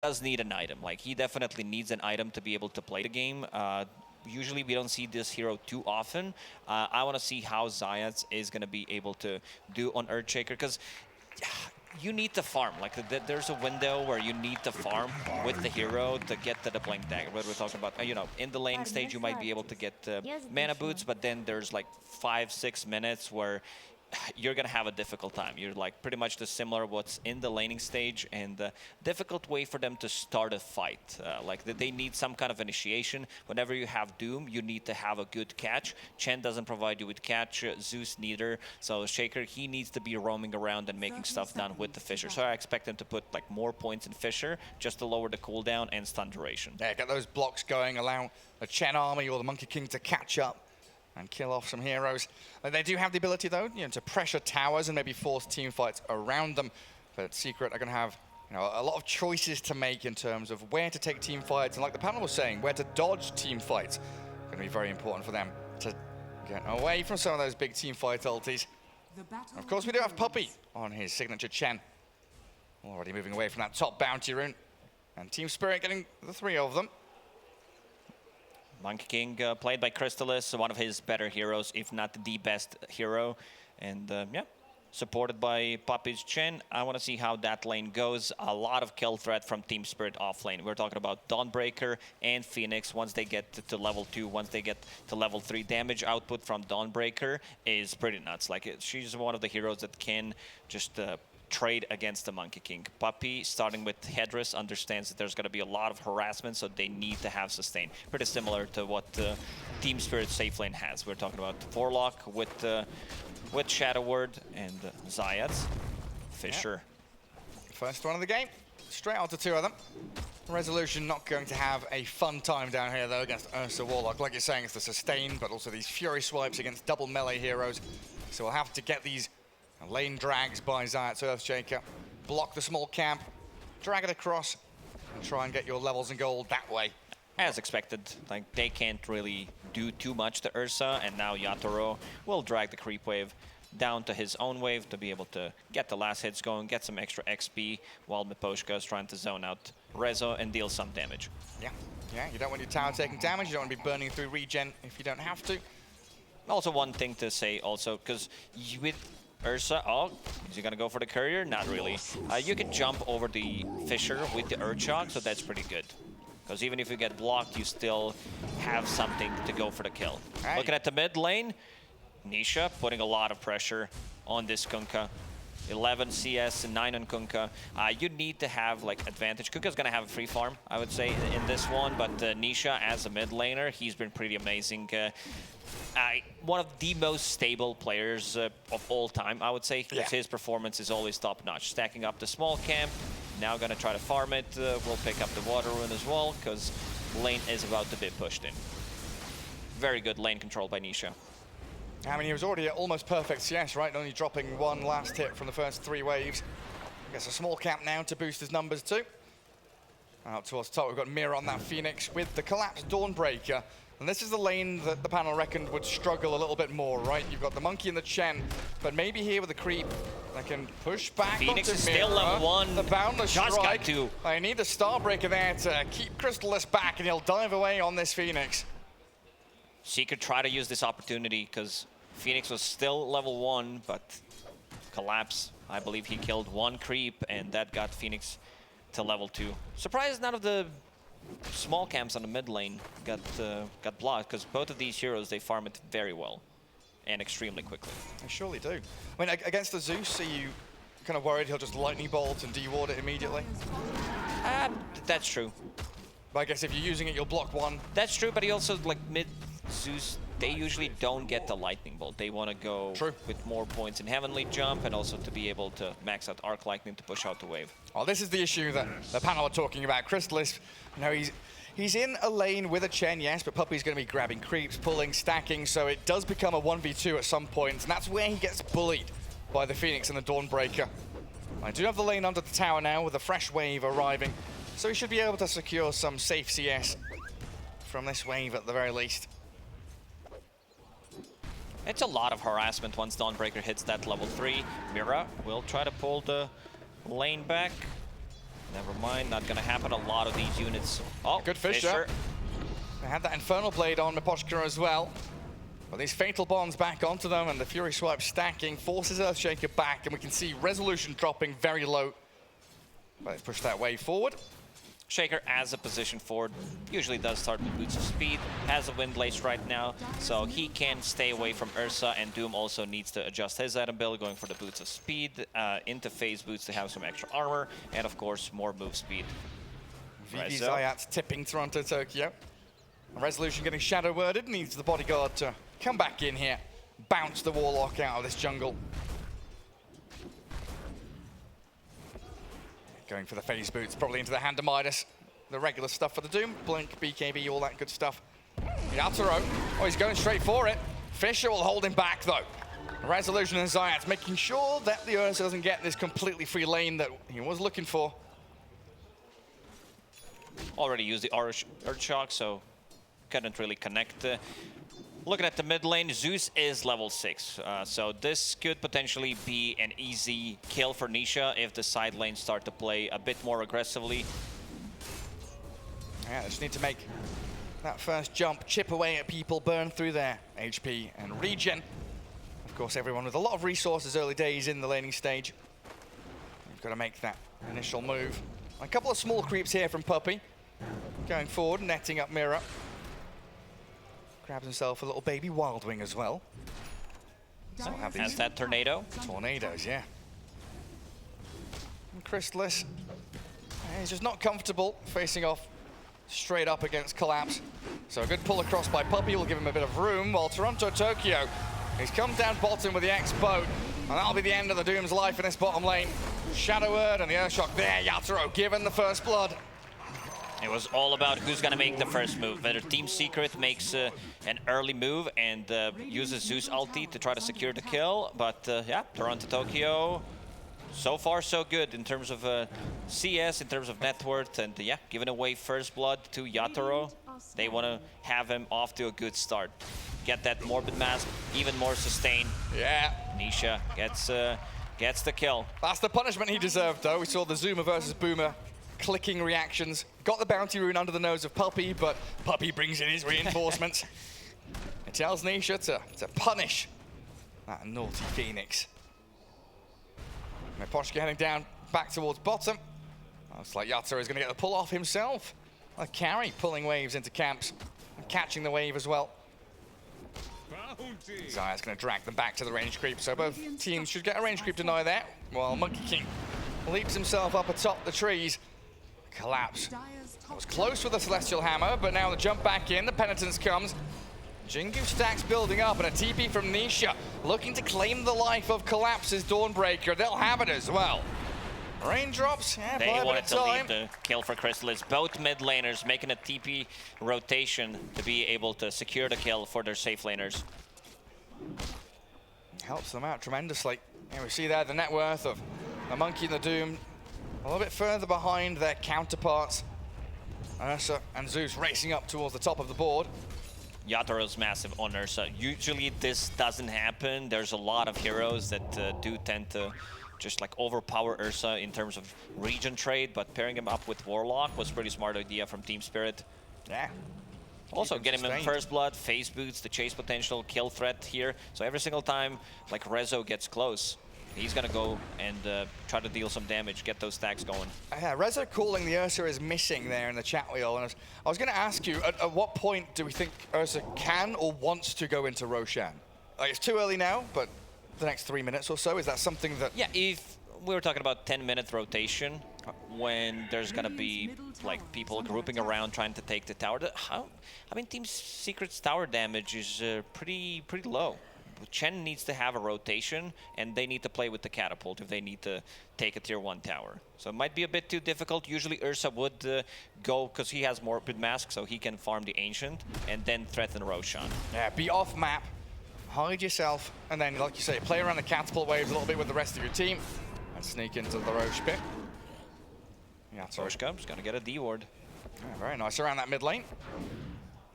does need an item. Like, he definitely needs an item to be able to play the game. Usually we don't see this hero too often. I want to see how Zayats is going to be able to do on Earthshaker, because you need to farm. Like, there's a window where you need to farm with the hero to get to the Blink Dagger. What we're talking about, you know, in the laning stage you might be able to get mana boots, but then there's like 5-6 minutes where you're gonna have a difficult time. You're like pretty much the similar what's in the laning stage, and difficult way for them to start a fight. Like they need some kind of initiation. Whenever you have Doom, you need to have a good catch. Chen doesn't provide you with catch, Zeus neither. So Shaker, he needs to be roaming around and making stuff done with the Fissure. So I expect him to put like more points in Fissure just to lower the cooldown and stun duration. Yeah, get those blocks going, allow the Chen army or the Monkey King to catch up and kill off some heroes. They do have the ability, though, to pressure towers and maybe force team fights around them. But Secret are going to have a lot of choices to make in terms of where to take team fights, and like the panel was saying, where to dodge team fights. Going to be very important for them to get away from some of those big team fight ultis. Of course, we do have Puppey on his signature Chen. Already moving away from that top bounty rune. And Team Spirit getting the 3 of them. Monkey King, played by Crystallis, one of his better heroes, if not the best hero. And yeah, supported by Puppey's Chen. I want to see how that lane goes. A lot of kill threat from Team Spirit off lane. We're talking about Dawnbreaker and Phoenix. Once they get to level 2, once they get to level 3, damage output from Dawnbreaker is pretty nuts. Like, she's one of the heroes that can just trade against the Monkey King. Puppey, starting with Hedris, understands that there's going to be a lot of harassment, so they need to have sustain. Pretty similar to what Team Spirit safe lane has. We're talking about Forlock with Shadow Word and Zayats. Fissure. Yeah. First one of the game. Straight on to 2 of them. Resolution not going to have a fun time down here, though, against Ursa Warlock. Like you're saying, it's the sustain, but also these Fury swipes against double melee heroes. So we'll have to get these lane drags by Zayats Earthshaker, block the small camp, drag it across, and try and get your levels and gold that way. As expected, like, they can't really do too much to Ursa, and now Yatoro will drag the creep wave down to his own wave to be able to get the last hits going, get some extra XP, while Miposhka is trying to zone out Rezo and deal some damage. Yeah, you don't want your tower taking damage, you don't want to be burning through regen if you don't have to. Also, one thing to say also, because with Ursa, oh, is he gonna go for the courier? Not really. You can jump over the Fissure with the Earthshock, so that's pretty good. Because even if you get blocked, you still have something to go for the kill. Right. Looking at the mid lane, Nisha putting a lot of pressure on this Kunkka. 11 CS and 9 on Kunkka. You need to have like advantage. Kunkka's gonna have a free farm, I would say, in this one, but Nisha as a mid laner, he's been pretty amazing. One of the most stable players of all time, I would say, because his performance is always top-notch. Stacking up the small camp, now gonna try to farm it. We'll pick up the water rune as well, because lane is about to be pushed in. Very good lane control by Nisha. I mean, he was already at almost perfect CS, right? Only dropping 1 last hit from the first 3 waves. Gets a small camp now to boost his numbers too. Out towards the top, we've got Mira on that Phoenix with the collapsed Dawnbreaker. And this is the lane that the panel reckoned would struggle a little bit more, right? You've got the Monkey and the Chen, but maybe here with the creep, they can push back. Phoenix onto is Mira. still level 1. The Boundless Just Strike. got 2. I need the Starbreaker there to keep Crystallis back, and he'll dive away on this Phoenix. Secret try to use this opportunity, because Phoenix was still level 1, but collapse. I believe he killed 1 creep, and that got Phoenix to level 2. Surprised none of the small camps on the mid lane got blocked, because both of these heroes, they farm it very well and extremely quickly. They surely do. I mean, against the Zeus, are you kind of worried he'll just lightning bolt and deward it immediately? That's true. But I guess if you're using it, you'll block 1. That's true, but he also, like, mid Zeus, they usually don't get the lightning bolt. They want to go with more points in Heavenly Jump, and also to be able to max out Arc Lightning to push out the wave. Oh, this is the issue that the panel are talking about. Crystallis, he's in a lane with a Chen, yes, but Puppey's going to be grabbing creeps, pulling, stacking, so it does become a 1v2 at some point, and that's where he gets bullied by the Phoenix and the Dawnbreaker. I do have the lane under the tower now with a fresh wave arriving, so he should be able to secure some safe CS from this wave at the very least. It's a lot of harassment once Dawnbreaker hits that level 3. Mira will try to pull the lane back. Never mind, not gonna happen. A lot of these units. Oh, good Fisher. They had that Infernal Blade on Miposhka as well. But these Fatal Bombs back onto them, and the Fury Swipe stacking forces Earthshaker back, and we can see Resolution dropping very low. But let's push that wave forward. Shaker as a position forward usually does start with Boots of Speed, has a Wind Lace right now, so he can stay away from Ursa, and Doom also needs to adjust his item build, going for the Boots of Speed, into phase boots to have some extra armor, and of course more move speed. VV Zayat tipping Toronto Tokyo. Resolution getting shadow worded, needs the bodyguard to come back in here, bounce the Warlock out of this jungle. Going for the phase boots, probably into the hand of Midas. The regular stuff for the Doom, Blink, BKB, all that good stuff. Yatoro, oh, he's going straight for it. Fisher will hold him back though. Resolution and Zayat making sure that the Ursa doesn't get this completely free lane that he was looking for. Already used the Earth Shock, so couldn't really connect. Looking at the mid lane, Zeus is level 6, so this could potentially be an easy kill for Nisha if the side lanes start to play a bit more aggressively. Yeah, they just need to make that first jump, chip away at people, burn through their HP and regen. Of course, everyone with a lot of resources early days in the laning stage. You've got to make that initial move. A couple of small creeps here from Puppey. Going forward, netting up Mira. Grabs himself a little baby Wildwing as well. So has that tornado? Tornadoes, yeah. And Crystallis, he's just not comfortable facing off straight up against Collapse. So a good pull across by Puppey will give him a bit of room, while Toronto Tokyo, he's come down bottom with the X-Boat, and that'll be the end of the Doom's life in this bottom lane. Shadow Word and the Earthshock there, Yatoro given the first blood. It was all about who's going to make the first move. Whether Team Secret makes an early move and uses Zeus ulti to try to secure the kill. But yeah, Toronto Tokyo, so far so good in terms of CS, in terms of net worth. And yeah, giving away first blood to Yatoro. They want to have him off to a good start. Get that Morbid Mask, even more sustained. Yeah. Nisha gets the kill. That's the punishment he deserved, though. We saw the Zuma versus Boomer clicking reactions. Got the bounty rune under the nose of Puppey, but Puppey brings in his reinforcements. It tells Nisha to punish that naughty Phoenix. Miposhka heading down back towards bottom. Looks like Yatoro is going to get the pull off himself. A carry pulling waves into camps and catching the wave as well. Zaya's going to drag them back to the range creep, so both teams should get a range creep deny there, while Monkey King leaps himself up atop the trees. Collapse. Was close with the Celestial Hammer, but now the jump back in, the Penitence comes. Jingu stacks building up, and a TP from Nisha, looking to claim the life of Collapse's Dawnbreaker. They'll have it as well. Raindrops, yeah, they wanted to leave the kill for Crystallis. Both mid laners making a TP rotation to be able to secure the kill for their safe laners. Helps them out tremendously. And we see there the net worth of the Monkey and the Doom a little bit further behind their counterparts. Ursa and Zeus racing up towards the top of the board. Yatoro's massive on Ursa. Usually this doesn't happen. There's a lot of heroes that do tend to just like overpower Ursa in terms of region trade, but pairing him up with Warlock was a pretty smart idea from Team Spirit. Yeah. Also get him in first blood, phase boots, the chase potential, kill threat here. So every single time like Rezo gets close, he's gonna go and try to deal some damage, get those stacks going. Yeah, Rezo calling the Ursa is missing there in the chat wheel. And I was gonna ask you, at what point do we think Ursa can or wants to go into Roshan? Like, it's too early now, but the next 3 minutes or so, is that something that... Yeah, if we were talking about 10-minute rotation, when there's gonna be like people grouping around trying to take the tower. I mean, Team Secret's tower damage is pretty low. Chen needs to have a rotation, and they need to play with the catapult if they need to take a tier 1 tower. So it might be a bit too difficult. Usually Ursa would go, because he has Morbid Mask, so he can farm the Ancient, and then threaten Roshan. Yeah, be off map, hide yourself, and then, like you say, play around the catapult waves a little bit with the rest of your team, and sneak into the Roche pit. Yeah, Roche comes, gonna get a D-ward. Yeah, very nice around that mid lane.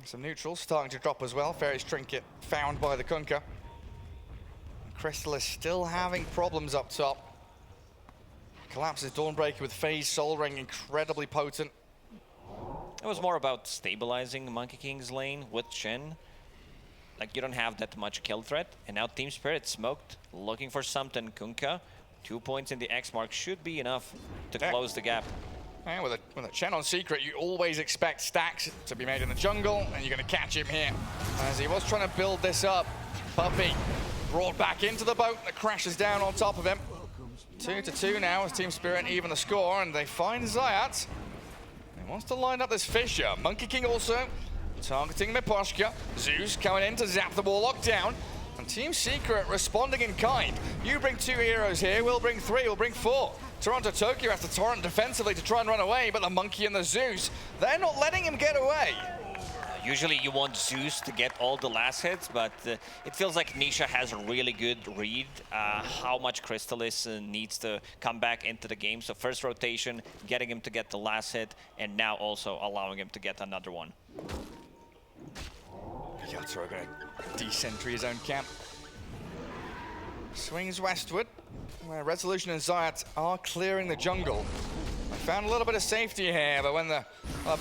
Some neutrals starting to drop as well. Fairy's Trinket found by the Kunkka. Crystal is still having problems up top. collapses Dawnbreaker with Phase Soul Ring, incredibly potent. It was more about stabilizing Monkey King's lane with Chen. Like, you don't have that much kill threat. And now Team Spirit smoked, looking for something. Kunkka, 2 points in the X mark should be enough to close the gap. Yeah, with a Chen on Secret, you always expect stacks to be made in the jungle, and you're going to catch him here. As he was trying to build this up, Puppey brought back into the boat that crashes down on top of him. 2-2 now as Team Spirit even the score, and they find Zayat. He wants to line up this Fissure. Monkey King also targeting Miposhka. Zeus coming in to zap the Warlock down. And Team Secret responding in kind. You bring 2 heroes here, we'll bring 3, we'll bring 4. Toronto Tokyo has to torrent defensively to try and run away, but the Monkey and the Zeus, they're not letting him get away. Usually you want Zeus to get all the last hits, but it feels like Nisha has a really good read how much Crystallis needs to come back into the game. So first rotation, getting him to get the last hit, and now also allowing him to get another one. Yatoro going to decentry his own camp. Swings westward, where Resolution and Zayat are clearing the jungle. I found a little bit of safety here, but when the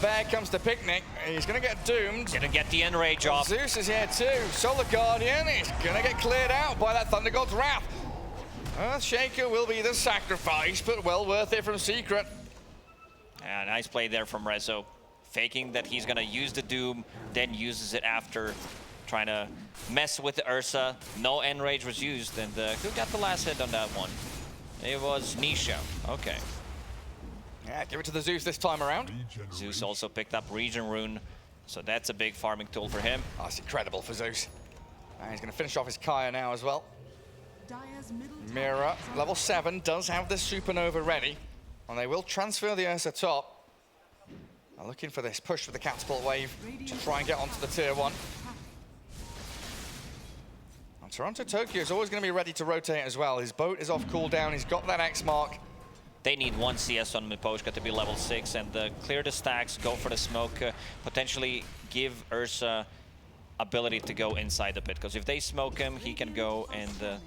bear comes to picnic, he's going to get doomed. Gonna get the enrage off. Zeus is here too. Solar Guardian is going to get cleared out by that Thunder God's Wrath. Earthshaker will be the sacrifice, but well worth it from Secret. Yeah, nice play there from Rezo. Faking that he's gonna use the Doom, then uses it after, trying to mess with the Ursa. No enrage was used, and who got the last hit on that one? It was Nisha. Okay. Yeah, give it to the Zeus this time around. Zeus also picked up Regen Rune, so that's a big farming tool for him. Oh, it's incredible for Zeus. And he's going to finish off his Kaya now as well. Mira, level 7, does have this Supernova ready, and they will transfer the Ursa top. Now looking for this push for the catapult wave to try and get onto the tier 1. And Toronto Tokyo is always going to be ready to rotate as well. His boat is off cooldown, he's got that X mark. They need 1 CS on Miposhka to be level 6 and clear the stacks, go for the smoke, potentially give Ursa ability to go inside the pit. Because if they smoke him, he can go and the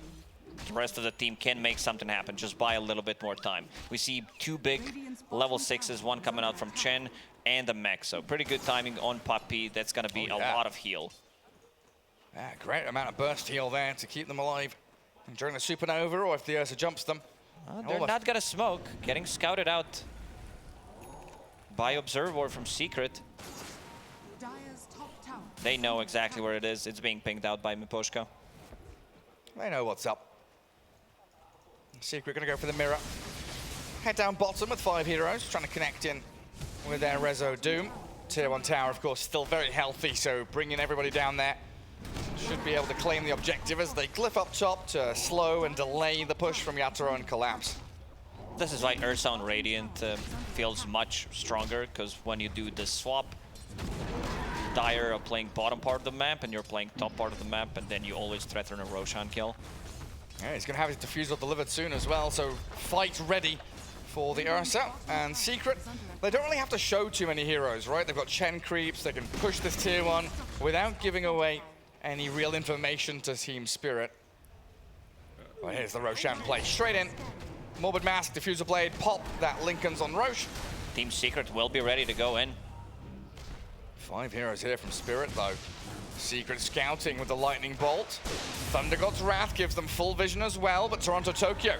rest of the team can make something happen. Just buy a little bit more time. We see 2 big level 6s, one coming out from Chen and the mech. So pretty good timing on Puppey. That's going to be a lot of heal. Yeah, great amount of burst heal there to keep them alive during the Supernova, or if the Ursa jumps them. They're not gonna smoke. Getting scouted out by Observer from Secret. They know exactly where it is. It's being pinged out by Miposhka. They know what's up. Secret gonna go for the mirror. Head down bottom with 5 heroes, trying to connect in with their Rezo Doom. Tier 1 tower, of course, still very healthy, so bringing everybody down there should be able to claim the objective as they glyph up top to slow and delay the push from Yatoro and collapse. This is why Ursa on Radiant feels much stronger, because when you do this swap, Dire are playing bottom part of the map and you're playing top part of the map, and then you always threaten a Roshan kill. Yeah, he's going to have his diffusal delivered soon as well, so fight ready for the Ursa. And Secret, they don't really have to show too many heroes, right? They've got Chen creeps, they can push this tier 1 without giving away any real information to Team Spirit. Well, here's the Roshan play. Straight in. Morbid Mask, Diffuser Blade, pop that Lincoln's on Roche. Team Secret will be ready to go in. 5 heroes here from Spirit, though. Secret scouting with the Lightning Bolt. Thunder God's Wrath gives them full vision as well, but Toronto Tokyo,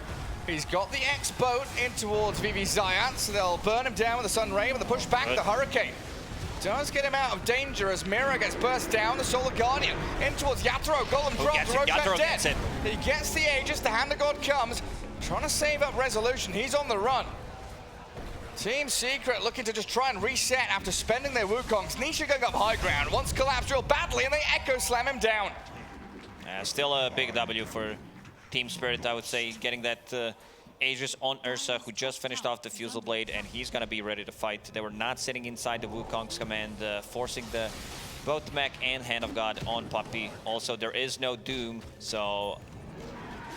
he's got the X-Boat in towards VV Zayat, so they'll burn him down with the Sun Ray, with the push back, the Hurricane. Does get him out of danger as Mira gets burst down, the Solar Guardian in towards Yatoro, Golem drops, Roshan dead. He gets the Aegis, the Hand of God comes, trying to save up Resolution, he's on the run. Team Secret looking to just try and reset after spending their Wukongs. Nisha going up high ground, wants collapse real badly, and they Echo Slam him down. Still a big W for Team Spirit, I would say, getting that Aegis on Ursa, who just finished off the Fusel Blade, and he's going to be ready to fight. They were not sitting inside the Wukong's command, forcing both Mech and Hand of God on Puppey. Also, there is no Doom, so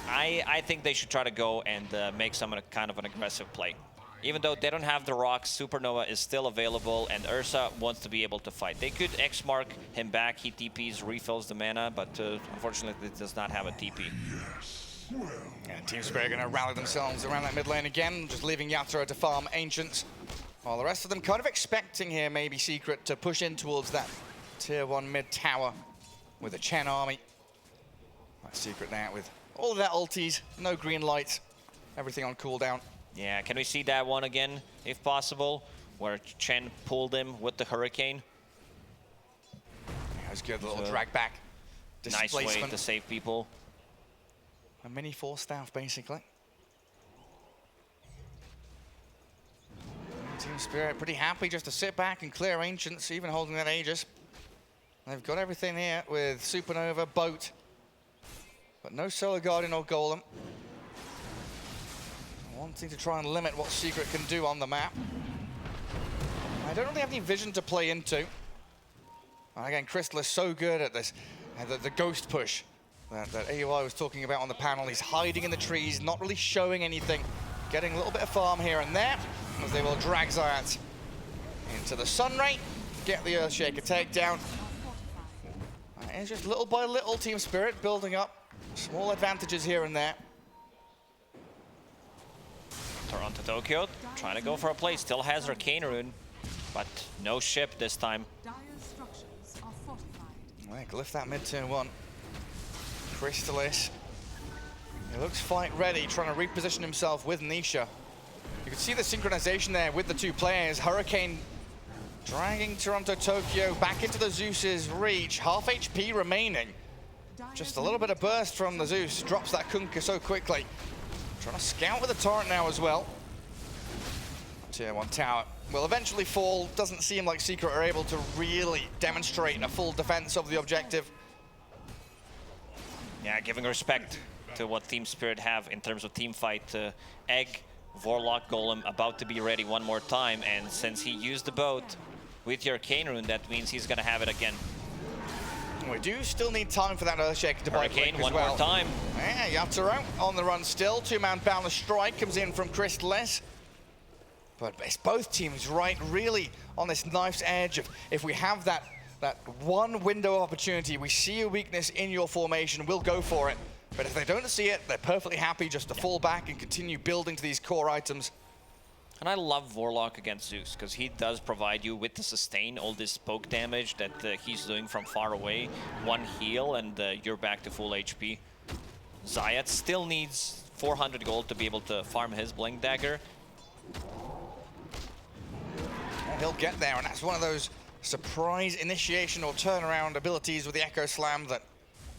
I think they should try to go and make some kind of an aggressive play. Even though they don't have the rocks, Supernova is still available, and Ursa wants to be able to fight. They could X-Mark him back, he TPs, refills the mana, but unfortunately it does not have a TP. Yeah, Team Spirit going to rally themselves around that mid lane again, just leaving Yatoro to farm Ancients. While the rest of them kind of expecting here, maybe Secret, to push in towards that tier 1 mid tower with a Chen army. That's Secret now with all of their ultis, no green lights, everything on cooldown. Yeah, can we see that one again, if possible, where Chen pulled him with the Hurricane? That was good, little drag back. Nice way to save people. A mini force staff, basically. Team Spirit pretty happy just to sit back and clear Ancients, even holding that Aegis. They've got everything here with Supernova, Boat, but no Solar Guardian or Golem. Wanting to try and limit what Secret can do on the map. I don't really have any vision to play into. And again, Crystal is so good at this, the ghost push that AUI was talking about on the panel. He's hiding in the trees, not really showing anything, getting a little bit of farm here and there, as they will drag Zayat into the Sunray, get the Earthshaker takedown. It's just little by little Team Spirit building up small advantages here and there. Toronto Tokyo trying to go for a play, still has her Arcane Rune, but no ship this time. Right, glyph that mid turn 1. Crystalis. He looks fight ready, trying to reposition himself with Nisha. You can see the synchronization there with the two players. Hurricane dragging Toronto Tokyo back into the Zeus's reach. Half HP remaining. Just a little bit of burst from the Zeus. Drops that Kunkka so quickly. Trying to scout with the torrent now as well. Tier 1 tower will eventually fall. Doesn't seem like Secret are able to really demonstrate a full defense of the objective. Yeah, giving respect to what Team Spirit have in terms of team fight. Egg, Warlock, Golem about to be ready one more time, and since he used the boat with your Arcane Rune, that means he's gonna have it again. We do still need time for that Earthshaker to buy Hurricane as one well. more time. Yeah, Yatoro on the run still. Two-man boundless strike comes in from Crystalis. But it's both teams right really on this knife's edge of if we have that one window of opportunity, we see a weakness in your formation, we'll go for it. But if they don't see it, they're perfectly happy just to fall back and continue building to these core items. And I love Warlock against Zeus, because he does provide you with the sustain, all this poke damage that he's doing from far away. One heal and you're back to full HP. Zayat still needs 400 gold to be able to farm his Blink Dagger. He'll get there, and that's one of those surprise initiation or turnaround abilities with the Echo Slam that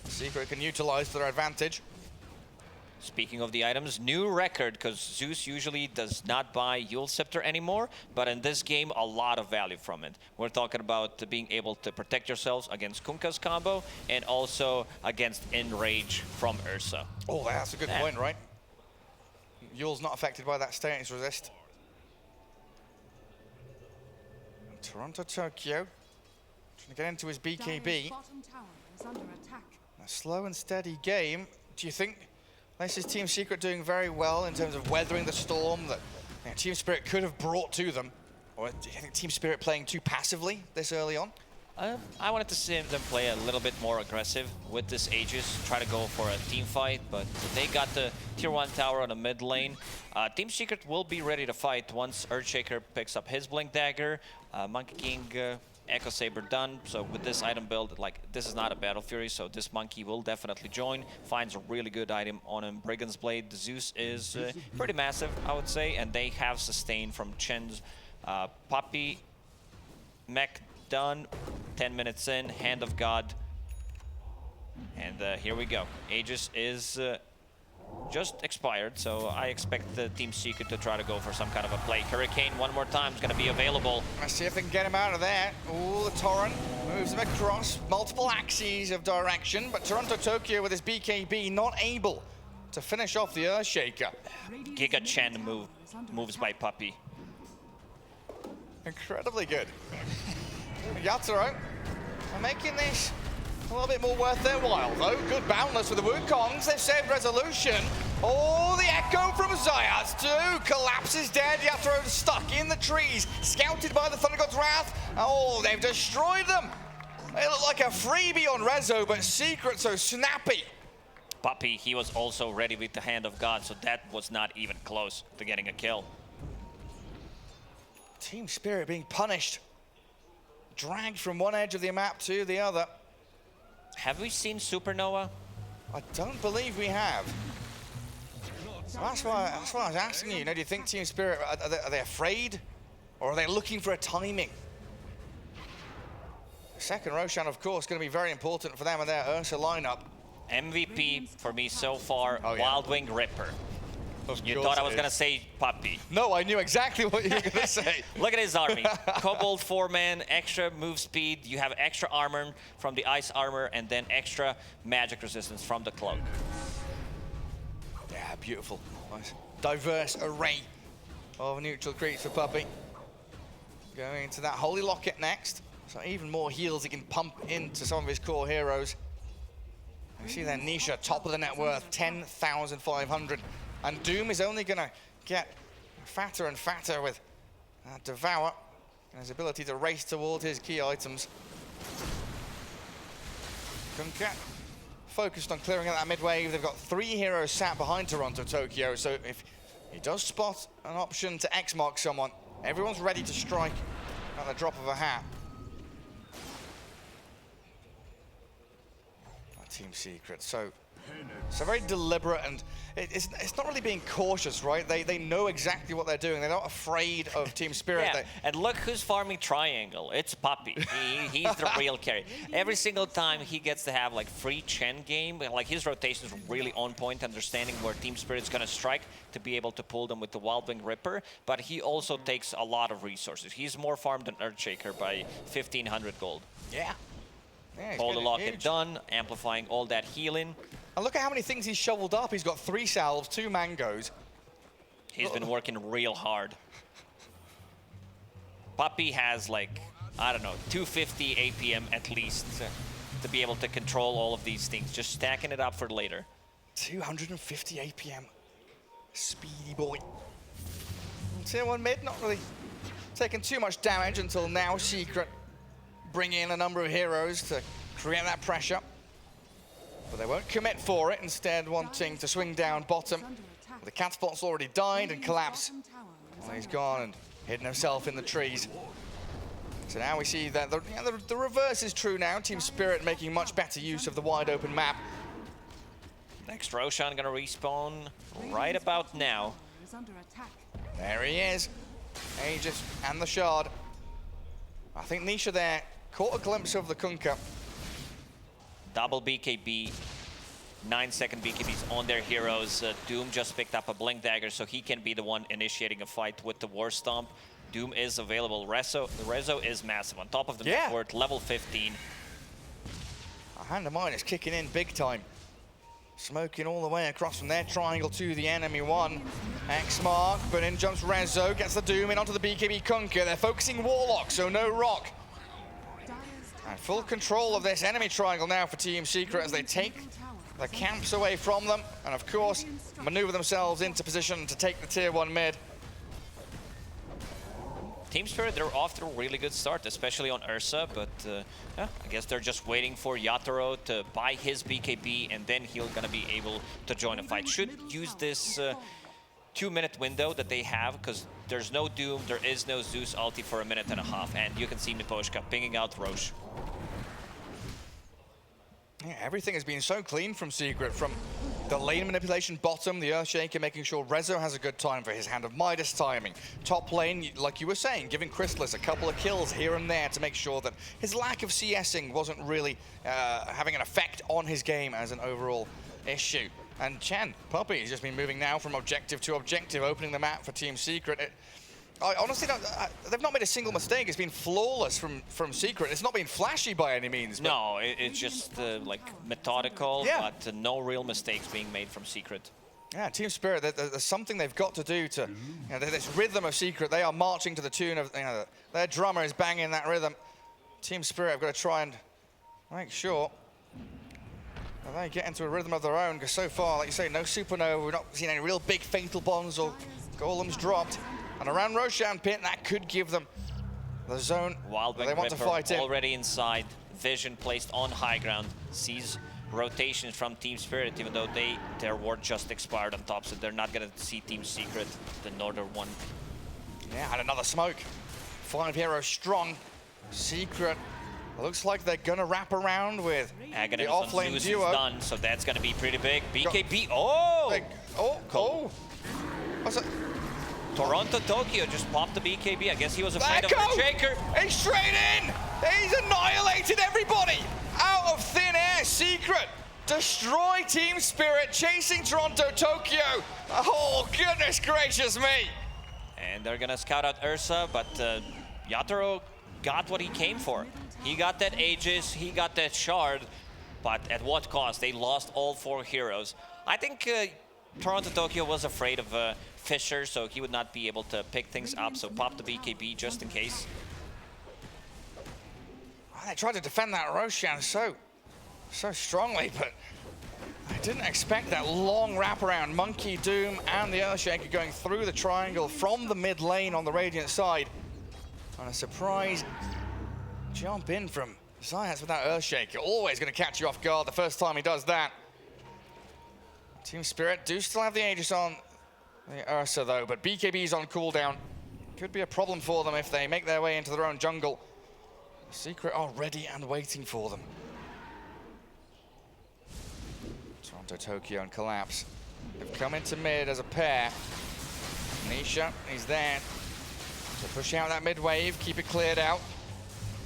Secret can utilize to their advantage. Speaking of the items, new record, because Zeus usually does not buy Yule Scepter anymore, but in this game, a lot of value from it. We're talking about being able to protect yourselves against Kunkka's combo and also against Enrage from Ursa. Oh, that's a good point, right? Yule's not affected by that status resist. And Toronto Tokyo trying to get into his BKB. A slow and steady game. Do you think this is Team Secret doing very well in terms of weathering the storm that Team Spirit could have brought to them? Or do you think Team Spirit playing too passively this early on? I wanted to see them play a little bit more aggressive with this Aegis, try to go for a team fight, but they got the tier 1 tower on the mid lane. Team Secret will be ready to fight once Earthshaker picks up his Blink Dagger. Monkey King, Echo Saber done. So with this item build, like, this is not a Battle Fury, so this monkey will definitely join. Finds a really good item on him. Brigand's Blade. The Zeus is pretty massive, I would say, and they have sustain from Chen's Puppy, Mech done. 10 minutes in, Hand of God. And here we go. Aegis is just expired, so I expect the Team Secret to try to go for some kind of a play. Hurricane one more time is going to be available. Let's see if they can get him out of there. Ooh, the Torrent moves him across multiple axes of direction, but Toronto Tokyo with his BKB not able to finish off the Earthshaker. Giga Chen moves by Puppy. Incredibly good. Yatoro are making this a little bit more worth their while, though. Good boundless with the Wukongs. They've saved resolution. Oh, the echo from Zayat too. Collapses dead. Yatoro stuck in the trees. Scouted by the Thunder God's Wrath. Oh, they've destroyed them. They look like a freebie on Rezo, but Secret so snappy. Puppy, he was also ready with the Hand of God, so that was not even close to getting a kill. Team Spirit being punished. Dragged from one edge of the map to the other. Have we seen Supernova? I don't believe we have. That's why I was asking you. You know, do you think Team Spirit, are they afraid? Or are they looking for a timing? Second Roshan, of course, going to be very important for them and their Ursa lineup. MVP for me so far, Oh, yeah. Wild Wing Ripper. You thought I was going to say Puppy. No, I knew exactly what you were going to say. Look at his army. Kobold 4-man, extra move speed. You have extra armor from the ice armor, and then extra magic resistance from the cloak. Yeah, beautiful. Nice. Diverse array of neutral creeps for Puppy. Going into that Holy Locket next. So even more heals he can pump into some of his core heroes. You see there, Nisha, top of the net worth, 10,500. And Doom is only going to get fatter and fatter with Devour and his ability to race towards his key items. Kunkka focused on clearing out that mid-wave. They've got 3 heroes sat behind Toronto Tokyo, so if he does spot an option to X-mark someone, everyone's ready to strike at the drop of a hat. Team Secret, so very deliberate, and it's not really being cautious, right? They know exactly what they're doing. They're not afraid of Team Spirit. Yeah, and look who's farming Triangle. It's Puppy. He's the real carry. Every single time he gets to have like free Chen game, like his rotations are really on point, understanding where Team Spirit's gonna strike to be able to pull them with the Wild Wing Ripper, but he also takes a lot of resources. He's more farmed than Earthshaker by 1,500 gold. Yeah. Yeah, Hold the locket done, amplifying all that healing. And look at how many things he's shoveled up. He's got 3 salves, 2 mangoes. He's been working real hard. Puppy has like, I don't know, 250 APM at least to be able to control all of these things. Just stacking it up for later. 250 APM. Speedy boy. Tier 1 mid, not really taking too much damage until now. Secret bring in a number of heroes to create that pressure. But they won't commit for it, instead wanting to swing down bottom. The cat spot's already died and collapsed. Well, he's gone and hidden himself in the trees. So now we see that the reverse is true now. Team Spirit making much better use of the wide open map. Next Roshan gonna respawn right about now. There he is. Aegis and the Shard. I think Nisha there caught a glimpse of the Kunkka. Double BKB, 9-second BKBs on their heroes. Doom just picked up a Blink Dagger, so he can be the one initiating a fight with the War Stomp. Doom is available. Rezo is massive. On top of the network, level 15. A hand of mine is kicking in big time. Smoking all the way across from their triangle to the enemy one. X-mark, but in jumps Rezo, gets the Doom in onto the BKB Kunkka. They're focusing Warlock, so no Rock. And full control of this enemy triangle now for Team Secret as they take the camps away from them. And of course, maneuver themselves into position to take the tier 1 mid. Team Spirit, they're off to a really good start, especially on Ursa, but yeah, I guess they're just waiting for Yatoro to buy his BKB, and then he's gonna be able to join a fight. Should use this 2-minute window that they have, because there's no Doom, there is no Zeus ulti for 1.5 minutes, and you can see Miposhka pinging out Roche. Yeah, everything has been so clean from Secret, from the lane manipulation bottom, the Earthshaker making sure Rezo has a good time for his Hand of Midas timing. Top lane, like you were saying, giving Chrysalis a couple of kills here and there to make sure that his lack of CSing wasn't really having an effect on his game as an overall issue. And Chen, Puppy, has just been moving now from objective to objective, opening the map for Team Secret. I honestly don't, they've not made a single mistake. It's been flawless from Secret. It's not been flashy by any means. No, it's just like methodical, but no real mistakes being made from Secret. Yeah, Team Spirit, there's something they've got to do to, this rhythm of Secret. They are marching to the tune of, their drummer is banging that rhythm. Team Spirit have got to try and make sure that they get into a rhythm of their own, because so far, like you say, no Supernova. We've not seen any real big fatal bonds or golems dropped. And around Roshan pit, that could give them the zone Wild they want to fight in. Already inside. Vision placed on high ground. Sees rotations from Team Spirit, even though their ward just expired on top, so they're not gonna see Team Secret, the northern one. Yeah, and another smoke. 5 heroes strong. Secret. Looks like they're gonna wrap around with the off-lane duo. Done, so that's gonna be pretty big. BKB, oh! Oh! What's it? Toronto Tokyo just popped the BKB. I guess he was afraid of the Shaker. He's straight in! He's annihilated everybody! Out of thin air, Secret. Destroy Team Spirit, chasing Toronto Tokyo. Oh, goodness gracious me. And they're gonna scout out Ursa, but Yatoro got what he came for. He got that Aegis, he got that Shard, but at what cost? They lost all 4 heroes. I think Toronto Tokyo was afraid of Fisher, so he would not be able to pick things up, so pop the BKB just in case. They tried to defend that Roshan so strongly, but I didn't expect that long wraparound. Monkey, Doom, and the Earthshaker going through the triangle from the mid lane on the Radiant side. And a surprise jump in from Zayats with that Earthshaker. Always going to catch you off guard the first time he does that. Team Spirit do still have the Aegis on the Ursa though, but BKB's on cooldown. Could be a problem for them if they make their way into their own jungle. Secret are ready and waiting for them. Toronto Tokyo and Collapse. They've come into mid as a pair. Nisha, he's there to push out that mid wave, keep it cleared out.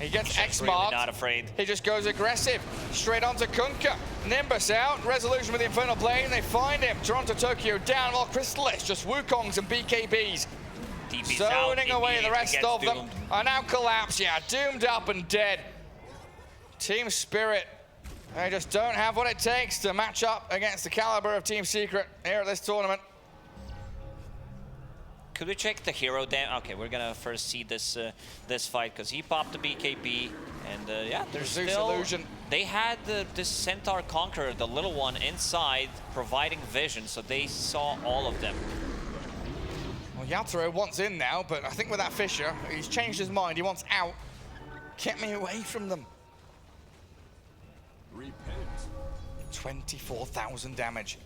He gets X-marked. Really not afraid. He just goes aggressive. Straight onto Kunkka. Nimbus out. Resolution with the Infernal Blade. They find him. Toronto Tokyo down while Crystallis just Wukongs and BKBs. Zoning away the rest of them. And now Collapse. Yeah, doomed up and dead. Team Spirit. They just don't have what it takes to match up against the caliber of Team Secret here at this tournament. Could we check the hero damage? Okay, we're gonna first see this this fight because he popped the BKB, and yeah, there's Zeus still. illusion. They had this Centaur Conqueror, the little one, inside, providing vision, so they saw all of them. Well, Yatoro wants in now, but I think with that Fisher, he's changed his mind. He wants out. Get me away from them. 24,000 damage.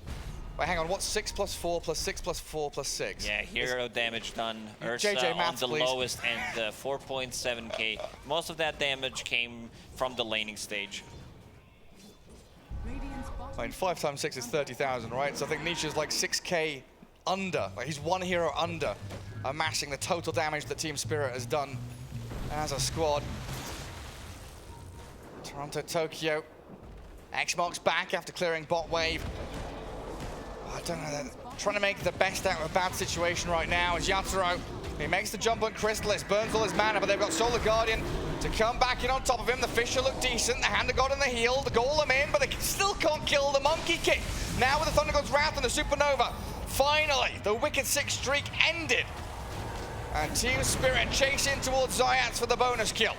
Wait, hang on, what's 6 plus 4 plus 6 plus 4 plus 6? Yeah, hero damage done. Ursa JJ maths, on the please. lowest end, 4.7k. Most of that damage came from the laning stage. I mean, 5 times 6 is 30,000, right? So I think Nisha's like 6k under. Like he's 1 hero under, amassing the total damage that Team Spirit has done as a squad. Toronto Tokyo. X-Mark's back after clearing bot wave. I don't know, they're trying to make the best out of a bad situation right now as Yatoro. He makes the jump on Crystallis, burns all his mana, but they've got Solar Guardian to come back in on top of him. The Fisher look decent, the Hand of God in the heel, the Golem in, but they still can't kill the Monkey Kick. Now with the Thunder God's Wrath and the Supernova, finally, the Wicked Six streak ended. And Team Spirit chasing towards Zayats for the bonus kill.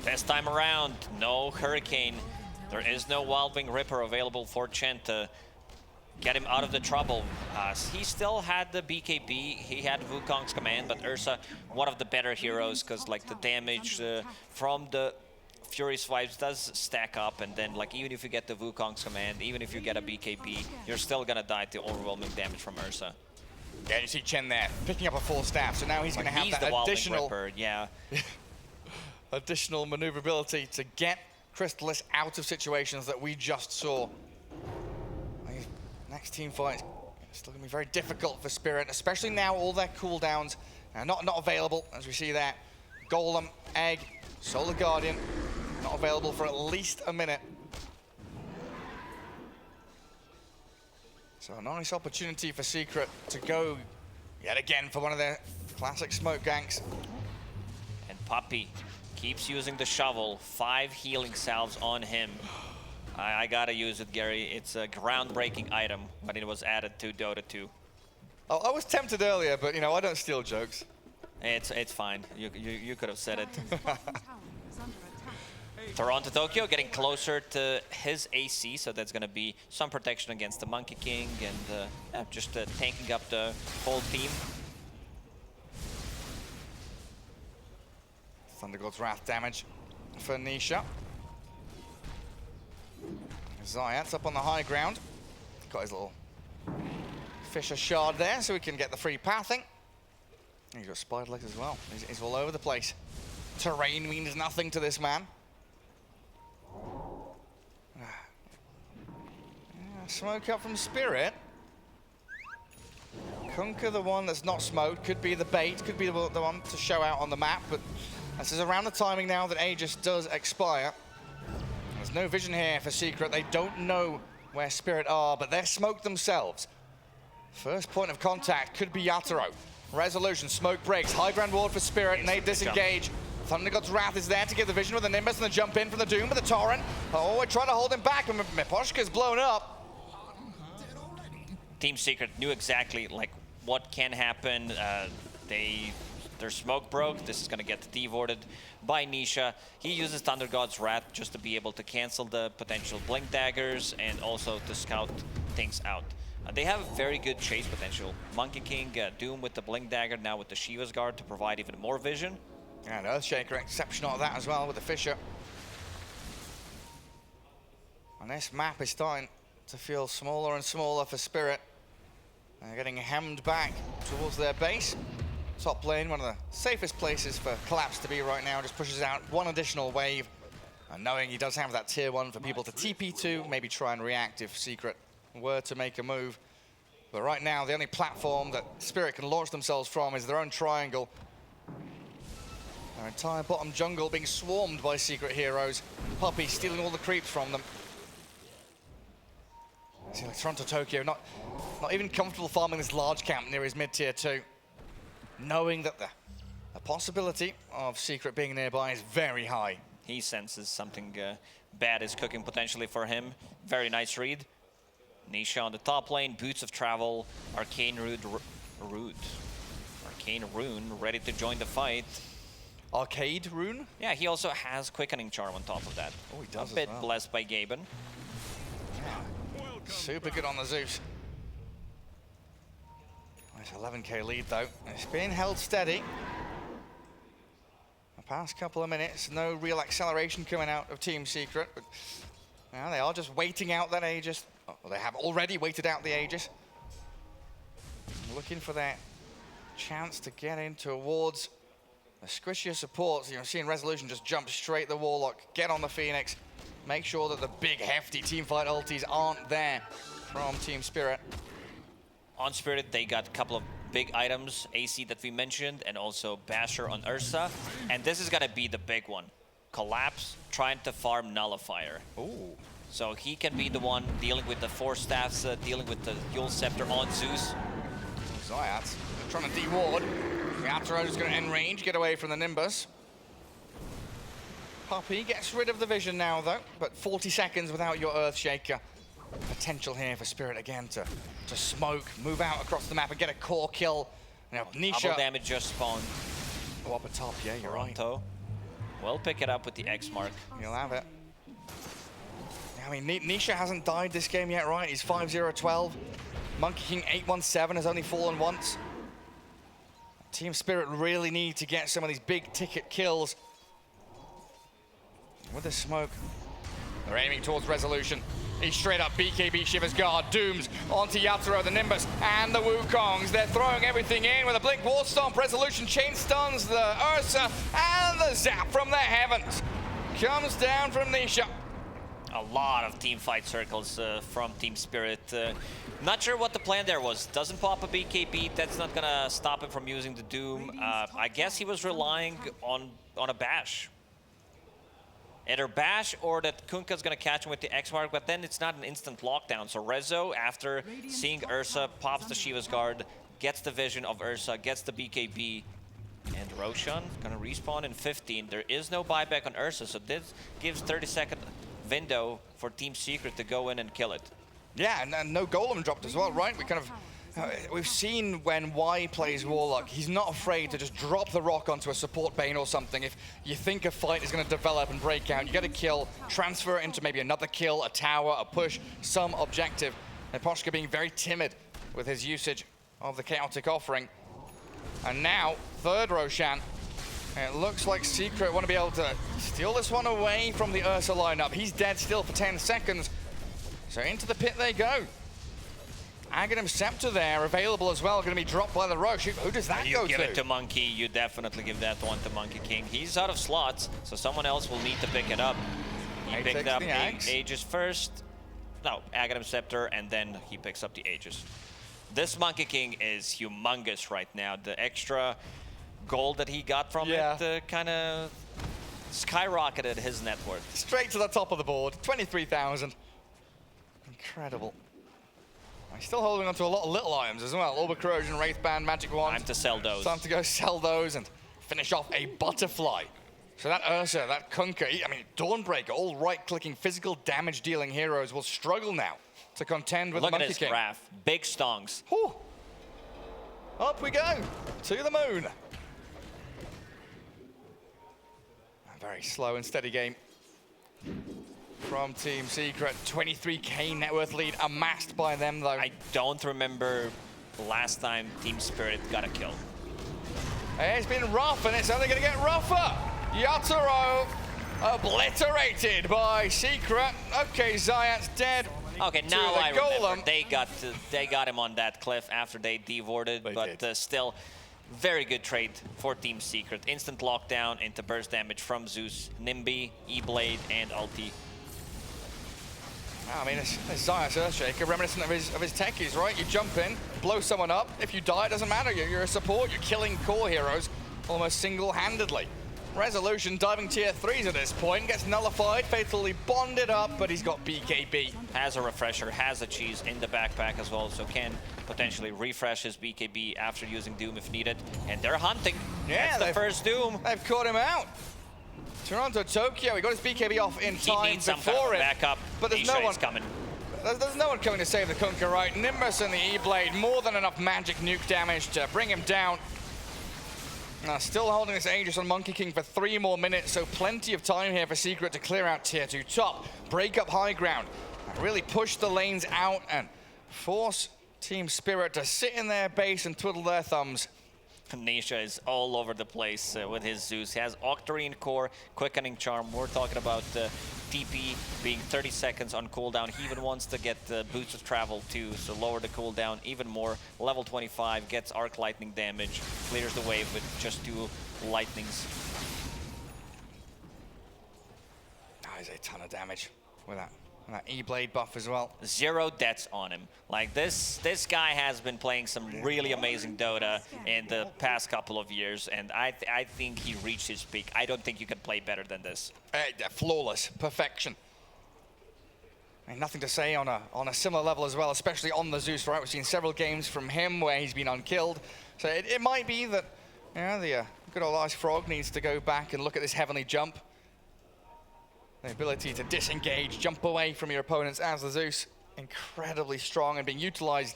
This time around, no Hurricane. There is no Wild Wing Ripper available for Chen to get him out of the trouble. He still had the BKB, he had Wukong's command, but Ursa, one of the better heroes, because like the damage from the Fury Swipes does stack up, and then like even if you get the Wukong's command, even if you get a BKB, you're still gonna die to overwhelming damage from Ursa. Yeah, you see Chen there, picking up a full staff, so now he's gonna have that additional... Yeah. additional maneuverability to get Crystallis out of situations that we just saw. Next team fight is still going to be very difficult for Spirit, especially now all their cooldowns are not available, as we see that. Golem, Egg, Solar Guardian, not available for at least a minute. So a nice opportunity for Secret to go yet again for one of their classic smoke ganks. And Puppey keeps using the shovel, 5 healing salves on him. I gotta use it, Gary. It's a groundbreaking item when it was added to Dota 2. Oh, I was tempted earlier, but you know, I don't steal jokes. It's fine. You could have said it. Toronto Tokyo getting closer to his AC, so that's gonna be some protection against the Monkey King and yeah, just tanking up the whole team. Thunder God's Wrath damage for Nisha. Zayat's up on the high ground. Got his little Fisher shard there so we can get the free pathing. He's got spider legs as well. He's all over the place. Terrain means nothing to this man. Smoke up from Spirit. Kunkka, the one that's not smoked, could be the bait, could be the one to show out on the map, but this is around the timing now that Aegis does expire. There's no vision here for Secret. They don't know where Spirit are, but they're smoked themselves. First point of contact could be Yatoro. Resolution, smoke breaks, high ground ward for Spirit, and they disengage. Thunder God's Wrath is there to give the vision with the Nimbus and the jump in from the Doom with the Torrent. Oh, we're trying to hold him back, and Miposhka's blown up. Team Secret knew exactly like what can happen. Their smoke broke. This is going to get devorted by Nisha. He uses Thunder God's Wrath just to be able to cancel the potential blink daggers and also to scout things out. They have a very good chase potential. Monkey King, Doom with the blink dagger, now with the Shiva's Guard to provide even more vision. And Earthshaker exceptional at that as well with the Fisher. And this map is starting to feel smaller and smaller for Spirit. They're getting hemmed back towards their base. Top lane, one of the safest places for Collapse to be right now, just pushes out one additional wave. And knowing he does have that tier 1 for people to TP to, maybe try and react if Secret were to make a move. But right now, the only platform that Spirit can launch themselves from is their own triangle. Their entire bottom jungle being swarmed by Secret heroes. Puppy stealing all the creeps from them. See, like Toronto, Tokyo, not even comfortable farming this large camp near his mid-tier 2. Knowing that the possibility of Secret being nearby is very high. He senses something bad is cooking potentially for him. Very nice read. Nisha on the top lane, Boots of Travel, Arcane Rune ready to join the fight. Arcade Rune? Yeah, he also has Quickening Charm on top of that. Oh, he does a bit as well. blessed by Gaben. Yeah. Super good on the Zeus. Nice 11k lead though. It's been held steady. The past couple of minutes, no real acceleration coming out of Team Secret, but now they are just waiting out that Aegis. Oh, well, they have already waited out the Aegis. Looking for that chance to get in towards the squishier supports. You know, seeing Resolution just jump straight the Warlock, get on the Phoenix, make sure that the big hefty teamfight ultis aren't there from Team Spirit. On Spirit, they got a couple of big items, AC that we mentioned, and also Basher on Ursa. And this is gonna be the big one. Collapse, trying to farm Nullifier. Ooh. So he can be the one dealing with the 4 staffs, dealing with the Yule Scepter on Zeus. Zayat trying to de-ward. Yatoro is going to end range, get away from the Nimbus. Puppy gets rid of the vision now though, but 40 seconds without your Earthshaker. Potential here for Spirit again to smoke, move out across the map and get a core kill. Now Nisha. Double damage just spawned. Oh, up at top, yeah, you're right. Toronto will pick it up with the X mark. He'll have it. I mean, Nisha hasn't died this game yet, right? He's 5-0-12. Monkey King 8-1-7 has only fallen once. Team Spirit really need to get some of these big ticket kills. With the smoke, they're aiming towards Resolution. He's straight up BKB Shiva's Guard, Dooms onto Yatoro, the Nimbus, and the Wukongs. They're throwing everything in with a Blink Wall Stomp. Resolution chain stuns the Ursa, and the zap from the heavens comes down from Nisha. A lot of team fight circles from Team Spirit. Not sure what the plan there was. Doesn't pop a BKB, that's not gonna stop him from using the Doom. I guess he was relying on a bash. Either bash or that Kunkka's gonna catch him with the X mark, but then it's not an instant lockdown. So Rezo, after seeing Ursa, pops the Shiva's Guard, gets the vision of Ursa, gets the BKB, and Roshan gonna respawn in 15. There is no buyback on Ursa, so this gives 30-second window for Team Secret to go in and kill it. Yeah, and no golem dropped as well, right? We kind of we've seen when Y plays Warlock, he's not afraid to just drop the rock onto a support Bane or something. If you think a fight is going to develop and break out, you get a kill, transfer it into maybe another kill, a tower, a push, some objective. And Poshka being very timid with his usage of the chaotic offering. And now, third Roshan. It looks like Secret want to be able to steal this one away from the Ursa lineup. He's dead still for 10 seconds. So into the pit they go. Aghanim Scepter there, available as well, going to be dropped by the Roche. Who does that go to? You give it to Monkey, you definitely give that one to Monkey King. He's out of slots, so someone else will need to pick it up. He picked up Aegis first. No, Aghanim Scepter, and then he picks up the Aegis. This Monkey King is humongous right now. The extra gold that he got from it kind of skyrocketed his net worth. Straight to the top of the board, 23,000. Incredible. He's still holding on to a lot of little items as well. Orb Corrosion, Wraithband, Magic Wand. Time to sell those. Time to go sell those and finish off a Butterfly. So that Ursa, that Kunkka, I mean, Dawnbreaker, all right-clicking, physical damage-dealing heroes will struggle now to contend with the Monkey King. Look at his graph. Big stongs. Whew. Up we go, to the moon. A very slow and steady game from Team Secret. 23k net worth lead amassed by them, though. I don't remember the last time Team Spirit got a kill. It's been rough, and it's only going to get rougher. Yatoro obliterated by Secret. Okay, Zayat's dead. Okay, now I remember. They got him on that cliff after they devorted, but still, very good trade for Team Secret. Instant lockdown into burst damage from Zeus, Nimby, E-Blade, and ulti. I mean, it's Zayat's Earthshaker, reminiscent of his techies, right? You jump in, blow someone up. If you die, it doesn't matter. You're a support. You're killing core heroes almost single-handedly. Resolution diving tier 3s at this point, gets nullified, fatally bonded up, but he's got BKB. Has a refresher, has a cheese in the backpack as well, so can potentially refresh his BKB after using Doom if needed. And they're hunting. Yeah, that's the first Doom. They've caught him out. Toronto, Tokyo, he got his BKB off in time before it. Backup. But there's no one coming. There's no one coming to save the Kunkka, right? Nimbus and the E-Blade, more than enough magic nuke damage to bring him down. Still holding this Aegis on Monkey King for 3 more minutes, so plenty of time here for Secret to clear out tier 2 top, break up high ground, and really push the lanes out and force Team Spirit to sit in their base and twiddle their thumbs. Nisha is all over the place with his Zeus. He has Octarine Core, Quickening Charm. We're talking about TP being 30 seconds on cooldown. He even wants to get the Boots of Travel too, so lower the cooldown even more. Level 25, gets Arc Lightning damage, clears the wave with just 2 lightnings. That is a ton of damage with that E-Blade buff as well. 0 deaths on him. Like this guy has been playing some really amazing Dota in the past couple of years, and I think he reached his peak. I don't think you can play better than this. Flawless perfection. And nothing to say on a similar level as well, especially on the Zeus, right? We've seen several games from him where he's been unkilled. So it might be that the good old Ice Frog needs to go back and look at this heavenly jump. The ability to disengage, jump away from your opponents as the Zeus, incredibly strong and being utilized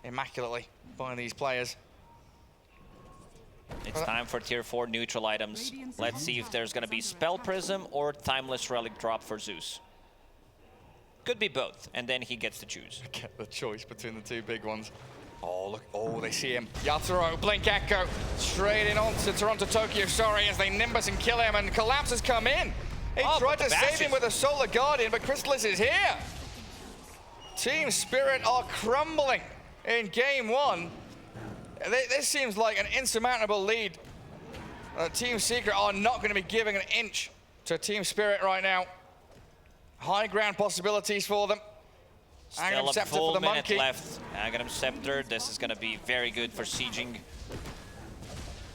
immaculately by these players. It's time for tier 4 neutral items. Let's see if there's going to be Spell Prism or Timeless Relic drop for Zeus. Could be both, and then he gets to choose. Get the choice between the 2 big ones. Oh, look. Oh, they see him. Yatoro, Blink Echo, straight in onto Toronto, Tokyo, sorry, as they Nimbus and kill him, and Collapse has come in. He tried to save him with a Solar Guardian, but Crystallis is here. Team Spirit are crumbling in game 1. This seems like an insurmountable lead. Team Secret are not going to be giving an inch to Team Spirit right now. High ground possibilities for them. Still a full minute left. Aghanim Scepter, this is going to be very good for sieging.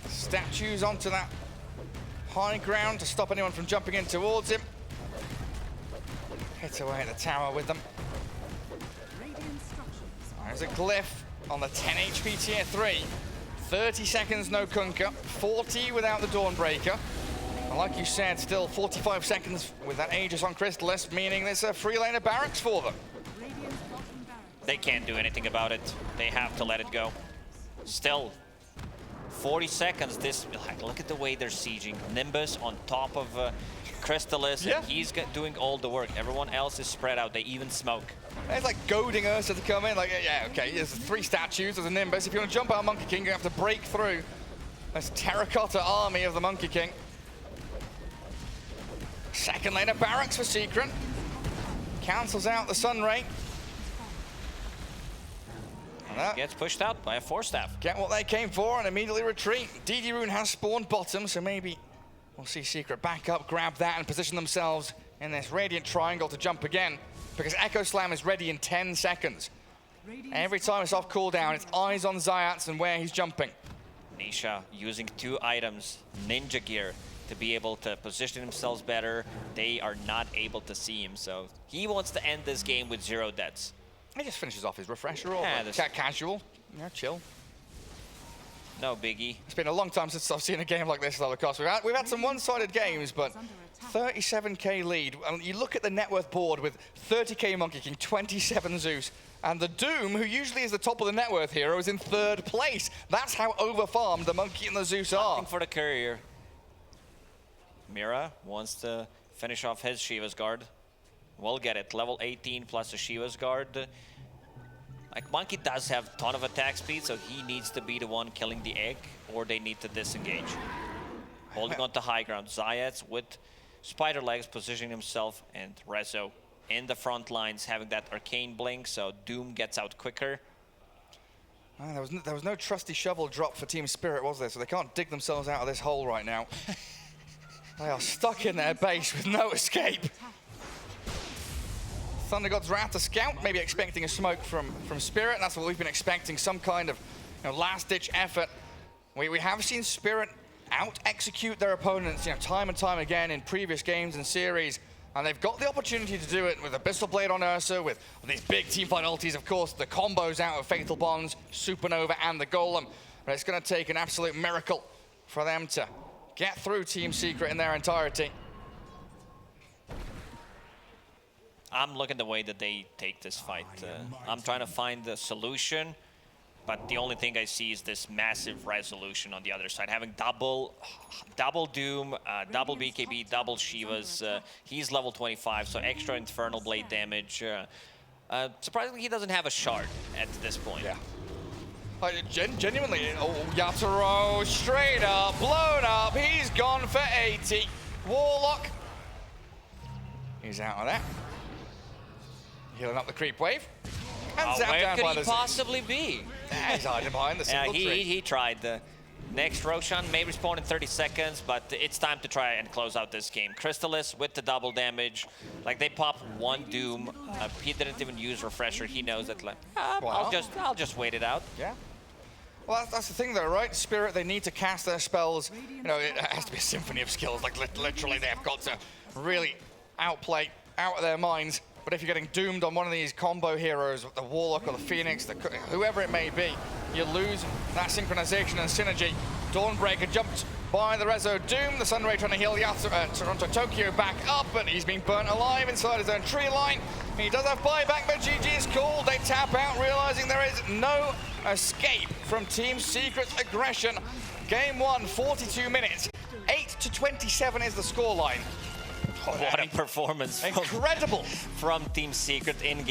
Statues onto that high ground to stop anyone from jumping in towards him. Hit away at the tower with them. There's a glyph on the 10 HP tier 3. 30 seconds no Kunkka, 40 without the Dawnbreaker. And like you said, still 45 seconds with that Aegis on Crystallis, meaning there's a free lane of barracks for them. They can't do anything about it. They have to let it go. Still, 40 seconds, look at the way they're sieging. Nimbus on top of Crystallis, and he's doing all the work. Everyone else is spread out, they even smoke. It's like goading Ursa to come in, like, yeah, okay, there's 3 statues, there's a Nimbus. If you want to jump out Monkey King, you have to break through this terracotta army of the Monkey King. Second lane of barracks for Secret. cancels out the Sun Ray. Gets pushed out by a Force Staff. Get what they came for and immediately retreat. DD Rune has spawned bottom, so maybe we'll see Secret back up, grab that, and position themselves in this Radiant Triangle to jump again, because Echo Slam is ready in 10 seconds. Every time it's off cooldown, it's eyes on Zayats and where he's jumping. Nisha using 2 items, Ninja Gear, to be able to position themselves better. They are not able to see him, so he wants to end this game with 0 deaths. He just finishes off his refresher or casual. Yeah, chill. No biggie. It's been a long time since I've seen a game like this, Cost. We've had some one-sided games, but 37k lead. You look at the net worth board with 30k Monkey King, 27 Zeus, and the Doom, who usually is the top of the net worth hero, is in 3rd place. That's how overfarmed the Monkey and the Zeus are. Looking for the courier. Mira wants to finish off his Shiva's Guard. We'll get it. Level 18 plus a Shiva's Guard. Like, Monkey does have a ton of attack speed, so he needs to be the one killing the egg, or they need to disengage. Holding on to high ground. Zayats with Spider Legs positioning himself, and Rezo in the front lines having that arcane blink, so Doom gets out quicker. There was no trusty shovel drop for Team Spirit, was there? So they can't dig themselves out of this hole right now. They are stuck in their base with no escape. Thunder God's Wrath to scout, maybe expecting a smoke from Spirit. That's what we've been expecting, some kind of last-ditch effort. We have seen Spirit out-execute their opponents time and time again in previous games and series, and they've got the opportunity to do it with Abyssal Blade on Ursa, with these big teamfight ultis, of course, the combos out of Fatal Bonds, Supernova, and the Golem. But it's going to take an absolute miracle for them to get through Team Secret in their entirety. I'm looking the way that they take this fight. I'm trying to find the solution, but the only thing I see is this massive resolution on the other side. Having double Doom, double BKB, double Shivas. He's level 25, so extra Infernal Blade damage. Surprisingly, he doesn't have a shard at this point. Yeah. Genuinely, Yatoro straight up, blown up. He's gone for 80. Warlock, he's out of that. Healing up the creep wave. And where could he possibly be? He's hiding behind the single tree. He tried. The next Roshan may respawn in 30 seconds, but it's time to try and close out this game. Crystallis with the double damage. Like, they pop 1 Doom. He didn't even use Refresher. He knows that, like, wow. I'll just wait it out. Yeah. Well, that's the thing, though, right? Spirit, they need to cast their spells. It has to be a symphony of skills. Like, literally, they've got to really outplay, out of their minds. But if you're getting doomed on one of these combo heroes, the Warlock or the Phoenix, whoever it may be, you lose that synchronization and synergy. Dawnbreaker jumped by the Rezo Doom. The Sunray trying to heal Toronto Tokyo back up, but he's been burnt alive inside his own tree line. He does have buyback, but GG is called. They tap out, realizing there is no escape from Team Secret's aggression. Game 1, 42 minutes. 8-27 is the scoreline. What a performance. Incredible. From Team Secret in game.